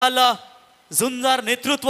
झुंजार नेतृत्व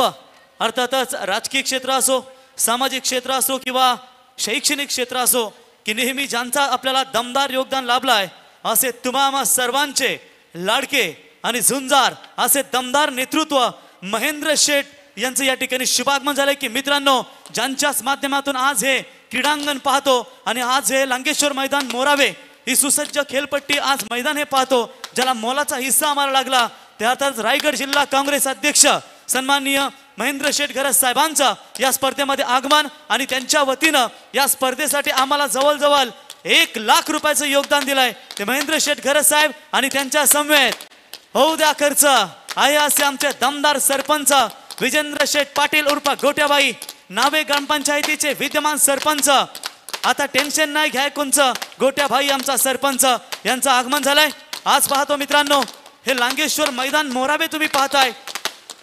अर्थातच राजकीय क्षेत्र असो, सामाजिक क्षेत्र असो किंवा शैक्षणिक क्षेत्र असो की नेहमी ज्यांचा आपल्याला दमदार योगदान लाभलाय असे तुम्हा सर्वांचे लाडके आणि झुंजार असे दमदार नेतृत्व महेंद्र शेठ यांचं या ठिकाणी शुभागमन झालंय की मित्रांनो ज्यांच्याच माध्यमातून आज हे क्रीडांगण पाहतो आणि आज हे लांगेश्वर मैदान मोरावे ही सुसज्ज खेळपट्टी आज मैदान हे पाहतो ज्याला मोलाचा हिस्सा आम्हाला लागला त्यातच रायगड जिल्हा काँग्रेस अध्यक्ष सन्माननीय महेंद्र शेठ घरत साहेबांचा या स्पर्धेमध्ये आगमन आणि त्यांच्या वतीनं या स्पर्धेसाठी आम्हाला जवळजवळ 1 लाख रुपयाचं योगदान दिलंय ते महेंद्र शेठ घरत साहेब आणि त्यांच्या समवेत होऊ द्या खर्च आहे असे आमचे दमदार सरपंच विजेंद्र शेठ पाटील उर्फ गोट्याबाई नावे ग्रामपंचायतीचे विद्यमान सरपंच आता टेन्शन नाही घ्याय कोणचं गोट्याबाई आमचा सरपंच यांचं आगमन झालंय। आज पाहतो मित्रांनो हे लांगेश्वर मैदान मोरावे तुम्ही पाहताय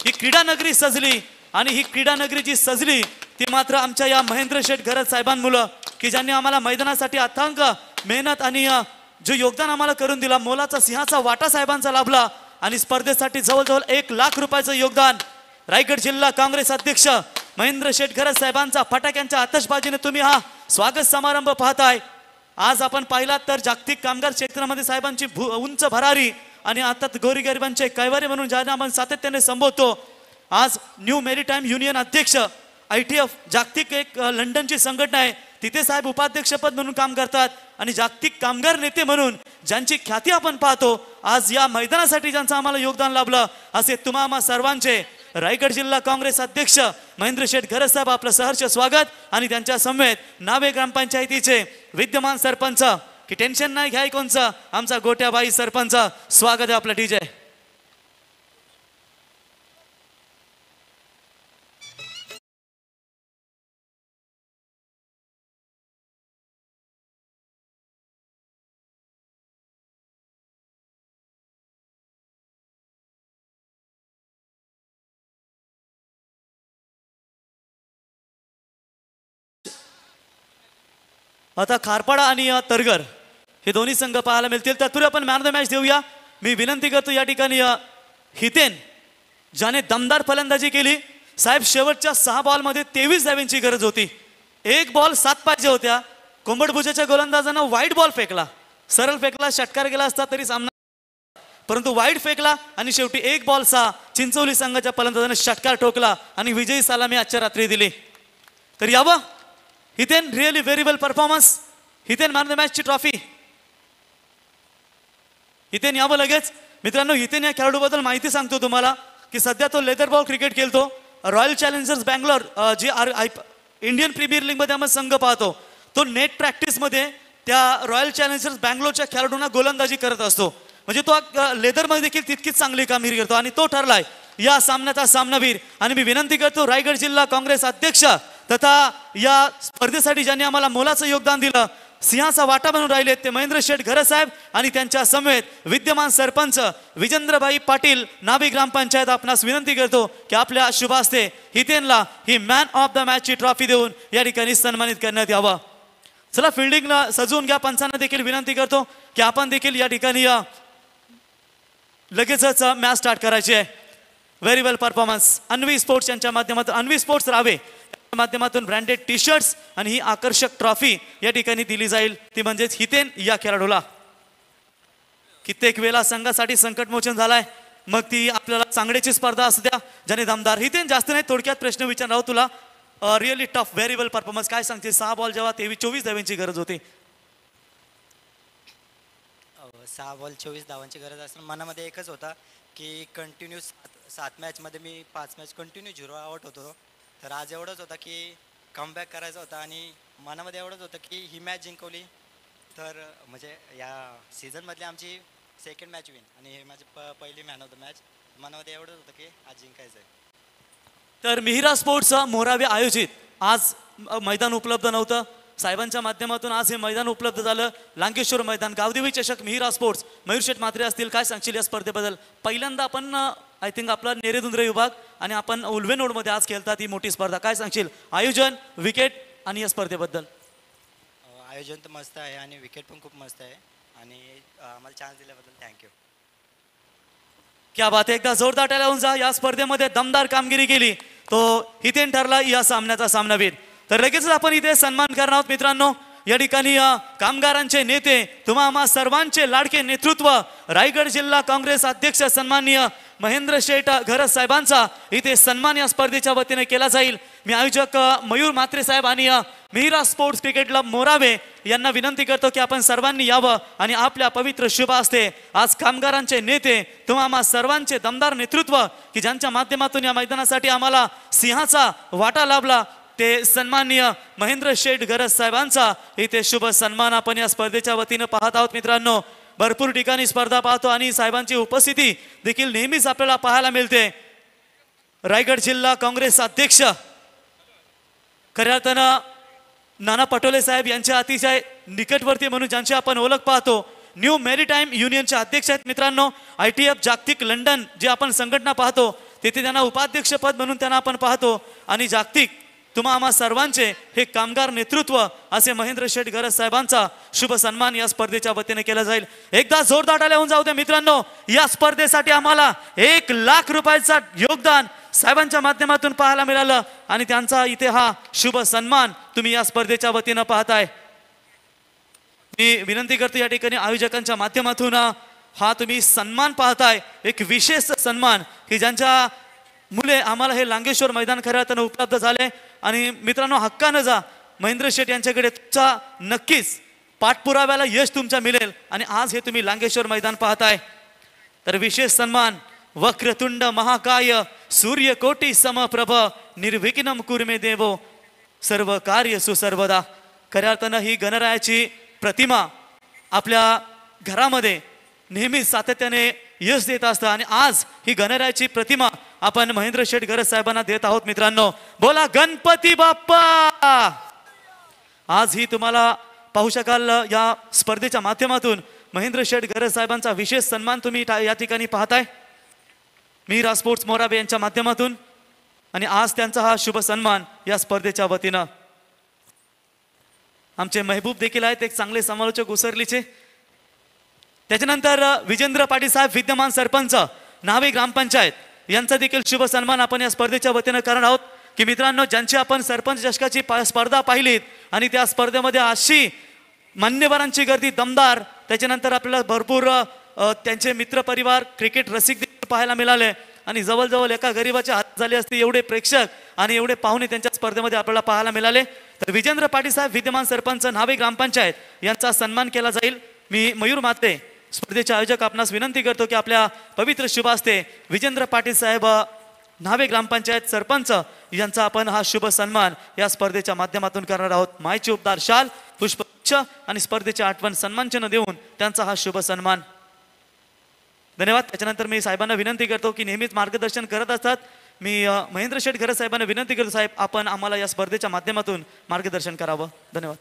ही क्रीडा नगरी सजली आणि ही क्रीडा नगरी जी सजली ती मात्र आमच्या या महेंद्र शेठ घरत साहेबांमुळं की ज्यांनी आम्हाला मैदानासाठी अथांग मेहनत आणि जो योगदान आम्हाला करून दिला मोलाचा सिंहाचा वाटा साहेबांचा लाभला आणि स्पर्धेसाठी जवळजवळ 1 लाख रुपयाचं योगदान रायगड जिल्हा काँग्रेस अध्यक्ष महेंद्र शेठ घरत साहेबांचा फटाक्यांच्या आतषबाजीने तुम्ही हा स्वागत समारंभ पाहताय। आज आपण पाहिलात तर जागतिक कामगार क्षेत्रामध्ये साहेबांची उंच भरारी आणि आता गोरीगरिबांचे कैवारी म्हणून ज्यांना आपण सातत्याने संबोधतो आज न्यू मेरीटाईम युनियन अध्यक्ष ITF जागतिक एक लंडनची संघटना आहे तिथे साहेब उपाध्यक्षपद म्हणून काम करतात आणि जागतिक कामगार नेते म्हणून ज्यांची ख्याती आपण पाहतो आज या मैदानासाठी ज्यांचं आम्हाला योगदान लाभलं असे तुम्हा सर्वांचे रायगड जिल्हा काँग्रेस अध्यक्ष महेंद्र शेठ घरत साहेब आपलं सहर्ष स्वागत आणि त्यांच्या समवेत नावे ग्रामपंचायतीचे विद्यमान सरपंच की टेन्शन नाही घ्याय कोणचं आमचा गोट्याबाई सरपंच स्वागत आहे आपलं डीजे। आता खारपाडा आणि तरगर हे दोन्ही संघ पाहायला मिळतील तत्पूर्वी आपण मॅन ऑफ द मॅच देऊया। मी विनंती करतो या ठिकाणी हितेन ज्याने दमदार फलंदाजी केली साहेब शेवटच्या 6 बॉलमध्ये 23 धावांची गरज होती 1 बॉल 7 पाहिजे होत्या कोंबडभुजाच्या गोलंदाजानं वाईट बॉल फेकला सरळ फेकला षटकार गेला असता तरी सामना परंतु वाईट फेकला आणि शेवटी 1 बॉल 6 चिंचोली संघाच्या फलंदाजानं षटकार ठोकला आणि विजयी सलामी आजच्या रात्री दिली। तर यावं Hiten really very well performance Hiten man of the मॅचची ट्रॉफी हितेन यावं लगेच। मित्रांनो हितेन या खेळाडूबद्दल माहिती सांगतो तुम्हाला की सध्या तो लेदर बॉल क्रिकेट खेळतो रॉयल चॅलेंजर्स बँगलोर जी इंडियन प्रीमियर लीग मध्ये आम्ही संघ पाहतो तो नेट प्रॅक्टिस मध्ये त्या रॉयल चॅलेंजर्स बँगलोरच्या खेळाडूंना गोलंदाजी करत असतो म्हणजे तो लेदर मध्ये देखील तितकीच चांगली कामगिरी करतो आणि तो ठरलाय या सामन्याचा सामनावीर आणि मी विनंती करतो रायगड जिल्हा काँग्रेस अध्यक्ष तथा या स्पर्धेसाठी ज्यांनी आम्हाला मोलाचं योगदान दिलं सिंहाचा वाटा बनून राहिले ते महेंद्र शेठ घरत साहेब आणि त्यांच्या समवेत विद्यमान सरपंच विजेंद्रबाई पाटील नावी ग्रामपंचायत आपणास विनंती करतो की आपल्या शुभ हस्ते हितेनला ही मॅन ऑफ द मॅचची ट्रॉफी देऊन या ठिकाणी सन्मानित करण्यात यावं। चला फिल्डिंगला सजवून घ्या पंचांना देखील विनंती करतो की आपण देखील या ठिकाणी लगेचच मॅच स्टार्ट करायची आहे। Very well performance Anvi sports यांच्या माध्यमातून अन्वी स्पोर्ट्स रावे माध्यमातून ब्रँडेड टी शर्ट्स आणि ही आकर्षक ट्रॉफी या ठिकाणी दिली जाईल ती म्हणजेच हितेन या खेळाडूला कित्येक वेळा संघासाठी संकटमोचन झालाय मग ती आपल्याला चांगल्याची स्पर्धा असू द्या ज्याने दमदार हितेन जास्त नाही थोडक्यात प्रश्न विचारणार तुला really tough very well performance काय सांगते 6 बॉल जेव्हा 24 धावांची गरज होती 6 बॉल 24 धावांची गरज असताना मनामध्ये एकच होता की कंटिन्यू 7 मॅचमध्ये मी 5 मॅच कंटिन्यू 0 आउट होतो तर आज एवढंच होतं की कमबॅक करायचा होता आणि मनामध्ये एवढंच होतं की ही मॅच जिंकवली तर म्हणजे या सीझनमधली आमची 2nd मॅच विन आणि हे माझी पहिली मॅन ऑफ द मॅच मनामध्ये एवढंच होतं की आज जिंकायचं आहे। तर मिहिरा स्पोर्ट्स मोरावे आयोजित आज मैदान उपलब्ध नव्हतं साहेबांच्या माध्यमातून आज हे मैदान उपलब्ध झालं लांगेश्वर मैदान गावदेवी चषक मिहिरा स्पोर्ट्स मयूर शेठ म्हात्रे असतील काय सांगशील या स्पर्धेबद्दल पहिल्यांदा आपण आय थिंक आपला नेरेदुंद्रे विभाग आणि आपण उल्वेनोडमध्ये आज खेळतात ही मोठी स्पर्धा काय सांगशील आयोजन विकेट आणि या स्पर्धेबद्दल? आयोजन तर मस्त आहे आणि विकेट पण खूप मस्त आहे आणि आम्हाला चान्स दिल्याबद्दल थँक्यू। क्या बात आहे, एकदा जोरदार टाळ्या होऊन जा. या स्पर्धेमध्ये दमदार कामगिरी केली तो हितेन ठरला या सामन्याचा सामनावीर. तर लगेचच आपण इथे सन्मान करणार आहोत मित्रांनो. या ठिकाणी कामगारांचे नेते तुम्हा आम्हा सर्वांचे लाडके नेतृत्व रायगड जिल्हा काँग्रेस अध्यक्ष सन्माननीय महेंद्र शेठ घरत साहेबांचा इथे सन्मान या स्पर्धेच्या वतीने केला जाईल. मी आयोजक मयूर म्हात्रे साहेब आणि Mihira sports cricket club Morawe यांना विनंती करतो की आपण सर्वांनी यावं आणि आपल्या पवित्र शुभ हस्ते आज कामगारांचे नेते तुम्हा आम्हा सर्वांचे दमदार नेतृत्व की ज्यांच्या माध्यमातून या मैदानासाठी आम्हाला सिंहाचा वाटा लाभला ते सन्माननीय महेंद्र शेठ घरत साहेबांचा इथे शुभ सन्मान आपण या स्पर्धेच्या वतीनं पाहत आहोत. मित्रांनो, भरपूर ठिकाणी स्पर्धा पाहतो आणि साहेबांची उपस्थिती देखील नेहमीच आपल्याला पाहायला मिळते. रायगड जिल्हा काँग्रेस अध्यक्ष खऱ्या अर्थानं नाना पटोले साहेब यांच्या अतिशय निकटवर्ती म्हणून ज्यांची आपण ओळख पाहतो. न्यू मॅरीटाईम युनियनचे अध्यक्ष आहेत मित्रांनो. ITF जागतिक लंडन जे आपण संघटना पाहतो तिथे त्यांना उपाध्यक्षपद म्हणून त्यांना आपण पाहतो. आणि जागतिक तुम्हा आम्हा सर्वांचे हे कामगार नेतृत्व असे महेंद्र शेठ घरत साहेबांचा शुभ सन्मान या स्पर्धेच्या वतीने केला जाईल. एकदा जोरदार टाळ्या होऊन जाऊ द्या मित्रांनो. या स्पर्धेसाठी आम्हाला 1 लाख रुपयाचा योगदान साहेबांच्या माध्यमातून पाहायला मिळालं आणि त्यांचा इथे हा शुभ सन्मान तुम्ही या स्पर्धेच्या वतीनं पाहताय. मी विनंती करतो या ठिकाणी आयोजकांच्या माध्यमातून हा तुम्ही सन्मान पाहताय, एक विशेष सन्मान की ज्यांच्या मुले आम्हाला हे लांगेश्वर मैदान खऱ्या अर्थानं उपलब्ध झाले. आणि मित्रांनो, हक्कानं जा महेंद्र शेठ यांच्याकडे, तुमचा नक्कीच पाठपुराव्याला यश तुमच्या मिळेल. आणि आज हे तुम्ही लांगेश्वर मैदान पाहताय. तर विशेष सन्मान वक्रतुंड महाकाय सूर्यकोटी समप्रभ निर्विघ्नं कुर्मे देवो सर्व कार्य सुसर्वदा. खऱ्या अर्थानं ही गणरायाची प्रतिमा आपल्या घरामध्ये नेहमी सातत्याने यश देत असतं आणि आज ही गणरायाची प्रतिमा आपण महेंद्र शेठ घरत साहेबांना देत आहोत. मित्रांनो, बोला गणपती बाप्पा. आज ही तुम्हाला पाहू शकाल या स्पर्धेच्या माध्यमातून महेंद्र शेठ घरत साहेबांचा विशेष सन्मान तुम्ही या ठिकाणी पाहताय मिहिरा स्पोर्ट्स मोराबे यांच्या माध्यमातून. आणि आज त्यांचा हा शुभ सन्मान या स्पर्धेच्या वतीनं. आमचे महबूब देखील आहेत, एक चांगले समालोचक उसरलीचे. त्याच्यानंतर विजेंद्र पाटील साहेब विद्यमान सरपंच न्हावे ग्रामपंचायत यांचा देखील शुभ सन्मान आपण या स्पर्धेच्या वतीनं करणार आहोत. की मित्रांनो, ज्यांची आपण सरपंच चषकाची स्पर्धा पाहिलीत आणि त्या स्पर्धेमध्ये अशी मान्यवरांची गर्दी दमदार, त्याच्यानंतर आपल्याला भरपूर त्यांचे मित्रपरिवार क्रिकेट रसिक देखील पाहायला मिळाले आणि जवळजवळ एका गरीबाचे हात झाले असते एवढे प्रेक्षक आणि एवढे पाहुणे त्यांच्या स्पर्धेमध्ये आपल्याला पाहायला मिळाले. तर विजेंद्र पाटील साहेब विद्यमान सरपंच न्हावे ग्रामपंचायत यांचा सन्मान केला जाईल. मी मयूर म्हात्रे स्पर्धेचे आयोजक आपणास विनंती करतो की आपल्या पवित्र शुभ हस्ते विजेंद्र पाटील साहेब न्हावे ग्रामपंचायत सरपंच यांचा आपण हा शुभ सन्मान या स्पर्धेच्या माध्यमातून करणार आहोत. मायची उपदार शाल, पुष्पगुच्छ आणि स्पर्धेचे आठवण सन्मानचिन्ह देऊन त्यांचा हा शुभ सन्मान. धन्यवाद. त्याच्यानंतर मी साहेबांना विनंती करतो की नेहमीच मार्गदर्शन करत असतात. मी महेंद्र शेठ घरत साहेबांना विनंती करतो, साहेब आपण आम्हाला या स्पर्धेच्या माध्यमातून मार्गदर्शन करावं. धन्यवाद.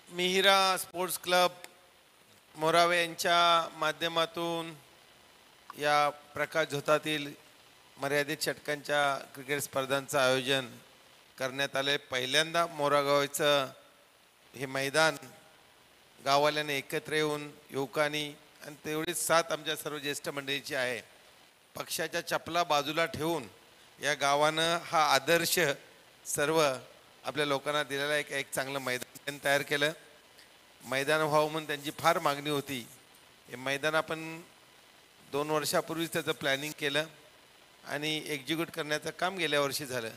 मिहिरा स्पोर्ट्स क्लब मोरावे यांच्या माध्यमातून या प्रकाश झोतातील मर्यादित षटकांच्या क्रिकेट स्पर्धांचं आयोजन करण्यात आले. पहिल्यांदा मोरागावचं हे मैदान गाववाल्याने एकत्र येऊन युवकांनी आणि तेवढीच साथ आमच्या सर्व ज्येष्ठ मंडळीची आहे. पक्षाच्या चपला बाजूला ठेवून या गावानं हा आदर्श सर्व आपल्या लोकांना दिलेला एक चांगलं मैदान तयार केलं. मैदान व्हावं म्हणून त्यांची फार मागणी होती. हे मैदान आपण 2 वर्षापूर्वीच त्याचं प्लॅनिंग केलं आणि एक्झिक्यूट करण्याचं काम गेल्या वर्षी झालं,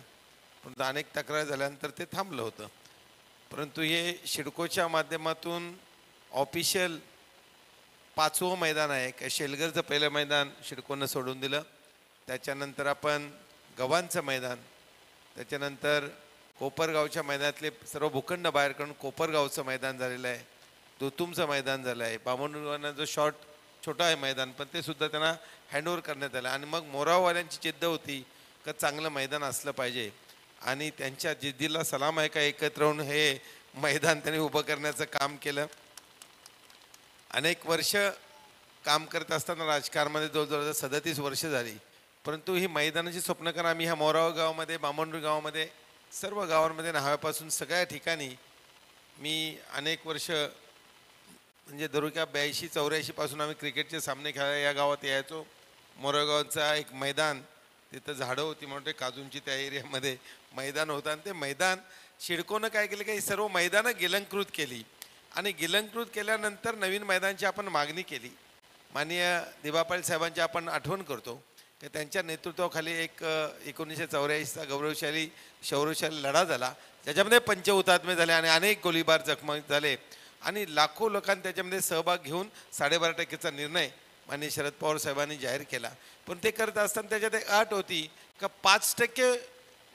परंतु अनेक तक्रार झाल्यानंतर ते थांबलं होतं. परंतु हे शिडकोच्या माध्यमातून ऑफिशियल 5वं मैदान आहे. काय शेलगरचं पहिलं मैदान शिडकोनं सोडून दिलं, त्याच्यानंतर आपण गव्हांचं मैदान, त्याच्यानंतर कोपरगावच्या मैदानातले सर्व भूखंड बाहेर काढून कोपरगावचं मैदान झालेलं आहे, दुतुमचं मैदान झालं आहे. बामणगावांना जो छोटा आहे मैदान पण ते सुद्धा त्यांना हँडओव्हर करण्यात आलं. आणि मग मोराववाल्यांची जिद्द होती का चांगलं मैदान असलं पाहिजे आणि त्यांच्या जिद्दीला सलाम आहे का एकत्र होऊन हे मैदान त्यांनी उभं करण्याचं काम केलं. अनेक वर्ष काम करत असताना राजकारणामध्ये जवळजवळ 37 वर्ष झाली, परंतु ही मैदानाची स्वप्न करा. आम्ही ह्या मोराव गावामध्ये, बामणडूर गावामध्ये, सर्व गावांमध्ये न्हाव्यापासून सगळ्या ठिकाणी मी अनेक वर्ष म्हणजे दरुक्या 82-84 पासून आम्ही क्रिकेटचे सामने खेळायला या गावात यायचो. मोरगावचा एक मैदान, तिथं झाडं होती म्हणते काजूंची, त्या एरियामध्ये मैदान होतं आणि ते मैदान शिडकोनं काय केलं की सर्व मैदानं गिलंकृत केली आणि गिलंकृत केल्यानंतर नवीन मैदानाची आपण मागणी केली. माननीय दिबापाल साहेबांची आपण आठवण करतो की त्यांच्या नेतृत्वाखाली एक 1984चा गौरवशाली शौर्यशाली लढा झाला, ज्याच्यामध्ये पंच हुतात्मे झाले आणि अनेक गोळीबार जखमी झाले आणि लाखो लोकांनी त्याच्यामध्ये सहभाग घेऊन 12.5% निर्णय माननीय शरद पवार साहेबांनी जाहीर केला. पण ते करत असताना त्याच्यात एक अट होती का 5%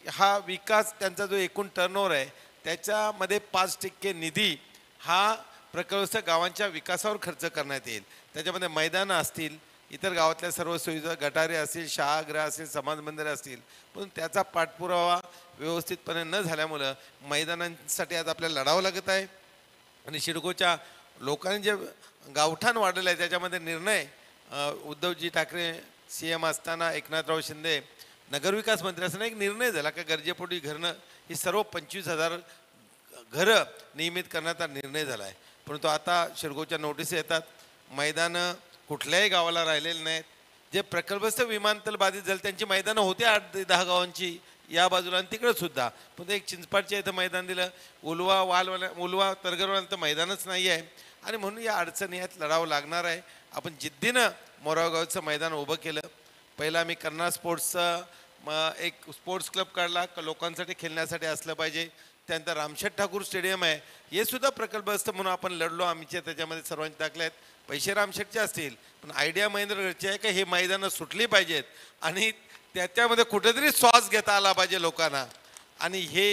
हा विकास, त्यांचा जो एकूण टर्नओव्हर आहे त्याच्यामध्ये 5% निधी हा प्रकल्पस्थ गावांच्या विकासावर खर्च करण्यात येईल. त्याच्यामध्ये मैदानं असतील, इतर गावातल्या सर्व सुविधा, गटारे असतील, शहागृह असतील, समाज मंदिरे असतील, पण त्याचा पाठपुरावा व्यवस्थितपणे न झाल्यामुळं मैदानांसाठी आज आपल्याला लढावं लागत आहे. आणि शिडकोच्या लोकांनी जे गावठाण वाढलेलं आहे त्याच्यामध्ये निर्णय उद्धवजी ठाकरे CM असताना, एकनाथराव शिंदे नगरविकास मंत्री असताना एक निर्णय झाला का गरजेपोटी घरनं ही सर्व 25,000 घरं नियमित करण्याचा निर्णय झाला आहे. परंतु आता शिडकोच्या नोटीस येतात, मैदानं कुठल्याही गावाला राहिलेले नाहीत. जे प्रकल्पस्थ विमानतळ बाधित झाले त्यांची मैदानं होती 8-10 गावांची या बाजूला आणि तिकडं सुद्धा, पण एक चिंचपाडच्या इथं मैदान दिलं, उलवा तरगरवाला तर मैदानच नाही आहे आणि म्हणून या अडचणी यात लढावं लागणार आहे. आपण जिद्दीनं मोरावगावचं मैदान उभं केलं. पहिलं आम्ही करणार स्पोर्ट्सचं एक स्पोर्ट्स क्लब काढला, लोकांसाठी खेळण्यासाठी असलं पाहिजे. त्यानंतर रामशेठ ठाकूर स्टेडियम आहे, हे सुद्धा प्रकल्पस्थ म्हणून आपण लढलो. आमच्या त्याच्यामध्ये सर्वांचे दाखले आहेत. पैसे रामशेठचे असतील पण आयडिया महेंद्रगडची आहे का हे मैदानं सुटली पाहिजेत आणि त्याच्यामध्ये कुठेतरी श्वास घेता आला पाहिजे लोकांना. आणि हे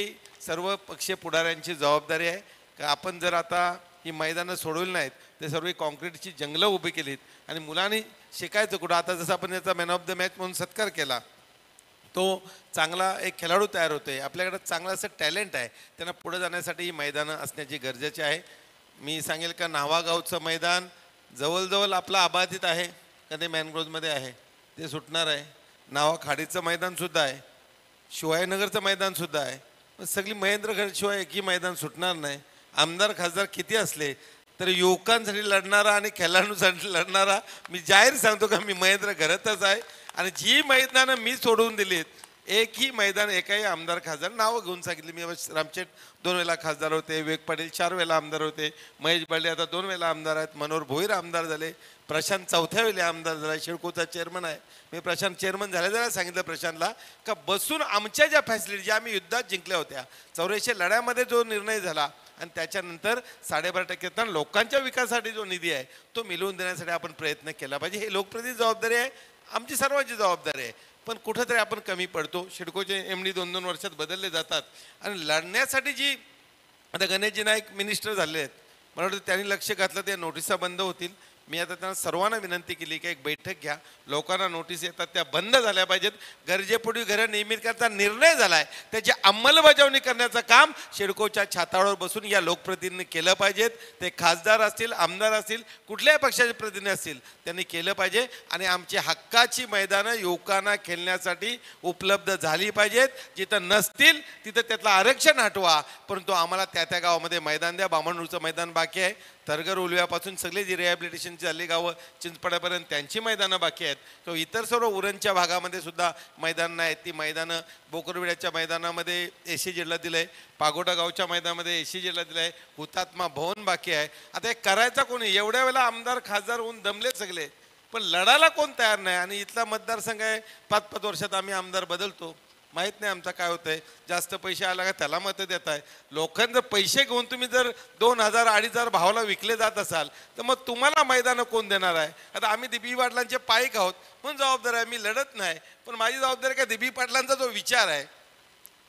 सर्व पक्ष पुढाऱ्यांची जबाबदारी आहे का आपण जर आता ही मैदानं सोडवली नाहीत ते सर्व कॉन्क्रीटची जंगलं उभी केलीत आणि मुलांनी शिकायचं कुठं. आता जसं आपण याचा मॅन ऑफ द मॅच म्हणून सत्कार केला, तो चांगला एक खेळाडू तयार होतोय, आपल्याकडे चांगलं असं टॅलेंट आहे, त्यांना पुढे जाण्यासाठी ही मैदानं असण्याची गरजेची आहे. मी सांगेल का नावागावचं मैदान जवळजवळ आपलं अबाधित आहे का ते मॅनग्रोव्हमध्ये आहे, ते सुटणार आहे. नावा खाडीचं मैदानसुद्धा आहे, शिवाजीनगरचं मैदानसुद्धा आहे, पण सगळी महेंद्रगड शिवाय एकही मैदान सुटणार नाही. आमदार खासदार किती असले तर युवकांसाठी लढणारा आणि खेळाडूंसाठी लढणारा मी जाहीर सांगतो का मी महेंद्र घरातच आहे. आणि जी मैदानं मी सोडवून दिलीत एकही मैदान एकाही आमदार खासदार नावं घेऊन सांगितली. मी रामशेठ 2 वेळा खासदार होते, विवेक पाटील 4 वेळा आमदार होते, महेश बर्डे आता 2 वेळा आमदार आहेत, मनोहर भोईर आमदार झाले, प्रशांत 4थ्या वेळेला आमदार झाला, शिडकोचा चेअरमन आहे. मी प्रशांत चेअरमन झाल्या सांगितलं प्रशांतला का बसून आमच्या ज्या फॅसिलिटी ज्या आम्ही युद्धात जिंकल्या होत्या 84 लढ्यामध्ये जो निर्णय झाला आणि त्याच्यानंतर 12.5% लोकांच्या विकासासाठी जो निधी आहे तो मिळवून देण्यासाठी आपण प्रयत्न केला पाहिजे. हे लोकप्रतिनिधी जबाबदारी आहे, आमची सर्वांची जबाबदारी आहे. पण कुठंतरी आपण कमी पडतो. शिडकोचे MD 2-2 वर्षात बदलले जातात आणि लढण्यासाठी जी आता गणेशजी नाईक मिनिस्टर झाले आहेत, मला वाटतं त्यांनी लक्ष घातलं त्या नोटिसा बंद होतील. मी आता त्यांना सर्वांना विनंती केली की एक बैठक घ्या, लोकांना नोटीस येतात त्या बंद झाल्या पाहिजेत. गरजेपोटी घरं नियमित करता निर्णय झाला आहे त्याची अंमलबजावणी करण्याचं काम शिडकोच्या छातावर बसून या लोकप्रतिनिधींनी केलं पाहिजेत. ते खासदार असतील, आमदार असतील, कुठल्याही पक्षाचे प्रतिनिधी असतील, त्यांनी केलं पाहिजे. आणि आमची हक्काची मैदानं युवकांना खेळण्यासाठी उपलब्ध झाली पाहिजेत. जिथं नसतील तिथं त्यातलं आरक्षण हटवा, परंतु आम्हाला त्या गावामध्ये मैदान द्या. बामणूरचं मैदान बाकी आहे, तरगर उलव्यापासून सगळे जी रिहॅबिलिटेशनची झाली गावं चिंचपाड्यापर्यंत त्यांची मैदानं बाकी आहेत. तो इतर सर्व उरणच्या भागामध्ये सुद्धा मैदानं आहेत. ती मैदानं बोकरविड्याच्या मैदानामध्ये ACGला दिलं आहे, पागोटा गावच्या मैदानामध्ये ACGला दिलं आहे, हुतात्मा भवन बाकी आहे. आता हे करायचा कोणी? एवढ्या वेळेला आमदार खासदार होऊन दमले सगळे, पण लढायला कोण तयार नाही. आणि इथला मतदारसंघ आहे, 5-5 वर्षात आम्ही आमदार बदलतो, माहीत नाही आमचा काय होतंय. जास्त पैसे आला का त्याला मतं देत आहे. लोकांना जर पैसे घेऊन तुम्ही जर 2,000-2,500 भावाला विकले जात असाल तर मग तुम्हाला मैदानं कोण देणार आहे? आता आम्ही दिबी पाटलांचे पाईक आहोत म्हणून जबाबदार आहे, मी लढत नाही. पण माझी जबाबदारी काय, दिबी पाटलांचा जो विचार आहे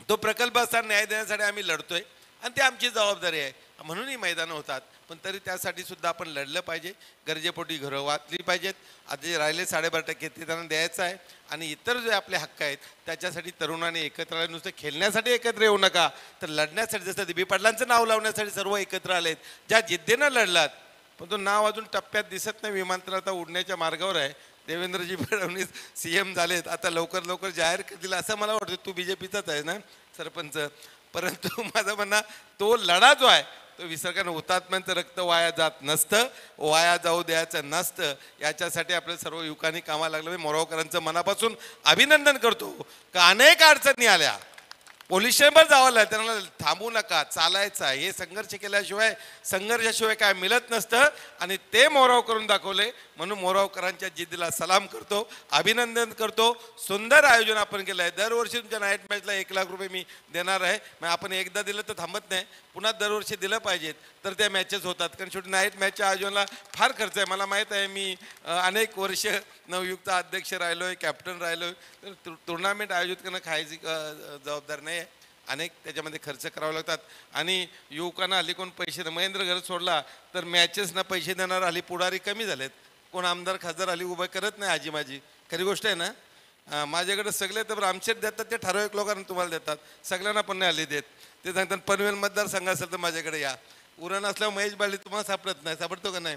तो प्रकल्प असताना न्याय देण्यासाठी आम्ही लढतोय आणि ती आमची जबाबदारी आहे, म्हणून ही मैदानं होतात. पण तरी त्यासाठी सुद्धा आपण लढलं पाहिजे. गरजेपोटी घरं वाचली पाहिजेत. आता जे राहिले 12.5% ते त्यांना द्यायचं आहे. आणि इतर जे आपले हक्क आहेत त्याच्यासाठी तरुणांनी एकत्र आले. नुसतं खेळण्यासाठी एकत्र येऊ नका, तर लढण्यासाठी, जसं दिबी पाटलांचं नाव लावण्यासाठी सर्व एकत्र आलेत, ज्या जिद्दीनं लढलात. पण तो नाव अजून टप्प्यात दिसत नाही. विमानतळ आता उडण्याच्या मार्गावर आहे. देवेंद्रजी फडणवीस CM झालेत, आता लवकर जाहीर करतील असं मला वाटतं. तू BJPचाच आहे ना सरपंच, परंतु माझं म्हणणं तो लढा जो आहे तो विसर कारण हुतात्म्यांचं रक्त वाया जात नसतं, वाया जाऊ द्यायचं नसतं. याच्यासाठी आपल्या सर्व युवकांनी कामाला लागलं. मी मोरावकरांचं मनापासून अभिनंदन करतो का अनेक अडचणी आल्या, पोलीस स्टेशनवर जावं लागलं, त्यांना थांबू नका, चालायचं आहे. हे संघर्षाशिवाय काय मिळत नसतं आणि ते मोराव करून दाखवले. म्हणून मोरावकरांच्या जिद्दीला सलाम करतो, अभिनंदन करतो. सुंदर आयोजन आपण केलं आहे. दरवर्षी तुमच्या नाईट मॅचला 1 लाख रुपये मी देणार आहे. मग आपण एकदा दिलं तर थांबत नाही, पुन्हा दरवर्षी दिलं पाहिजेत तर त्या मॅचेस होतात. कारण शेवटी नाईट मॅचच्या आयोजनाला फार खर्च आहे. मला माहीत आहे, मी अनेक वर्ष नवयुक्त अध्यक्ष राहिलो आहे, कॅप्टन राहिलो आहे. तर टुर्नामेंट आयोजित करणं खायची जबाबदार नाही आहे. अनेक त्याच्यामध्ये खर्च करावे लागतात आणि युवकांना हल्ली कोण पैसे महेंद्र घर सोडला तर मॅचेसना पैसे देणार हल्ली पुढारी कमी झालेत. कोण आमदार खासदार हल्ली उभं करत नाही. आजी माझी खरी गोष्ट आहे ना. माझ्याकडे सगळे तर आमचेच देतात, ते ठराविक लोकांना तुम्हाला देतात, सगळ्यांना पण नाही हल्ली देत. ते सांगतात पनवेल मतदारसंघ असेल तर माझ्याकडे या. उरण असल्यावर महेश बाळी तुम्हाला सापडत नाही, सापडतो का नाही.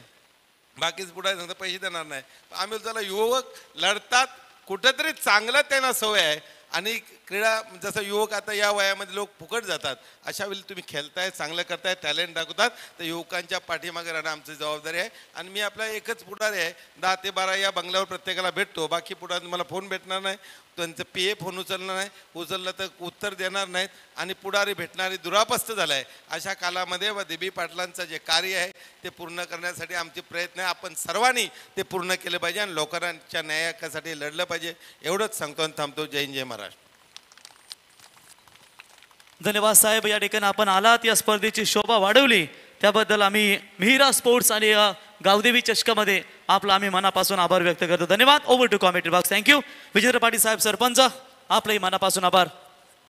बाकीच पुढे सांगता पैसे देणार नाही. आम्ही त्याला युवक लढतात, कुठंतरी चांगलं त्यांना सवय आहे. आणि क्रीडा जसं युवक आता या वयामध्ये लोक फुकट जातात, अशा वेळी तुम्ही खेळताय, चांगलं करताय, टॅलेंट दाखवतात, तर युवकांच्या पाठीमागे राहणं आमची जबाबदारी आहे. आणि मी आपला एकच पुढारी आहे, 10 ते 12 या बंगल्यावर प्रत्येकाला भेटतो. बाकी पुढारी तुम्हाला फोन भेटणार नाही, त्यांचं PA फोन उचलणार नाही, उचललं तर उत्तर देणार नाहीत आणि पुढारी भेटणारी दुरापस्त झाला आहे. अशा कालामध्ये व DB पाटलांचं जे कार्य आहे ते पूर्ण करण्यासाठी आमचे प्रयत्न आहे. आपण सर्वांनी ते पूर्ण केलं पाहिजे आणि लोकांच्या न्यायासाठी लढलं पाहिजे. एवढंच सांगतो आणि थांबतो. जय हिंद, जय महाराष्ट्र. धन्यवाद साहेब. या ठिकाणी आपण आलात, या स्पर्धेची शोभा वाढवली, त्याबद्दल आम्ही मिहिरा स्पोर्ट्स आणि गावदेवी चषकामध्ये आपला आम्ही मनापासून आभार व्यक्त करतो. धन्यवाद. Over to commentary box. Thank you. Vijendra Patil साहेब सरपंच, आपलंही मनापासून आभार.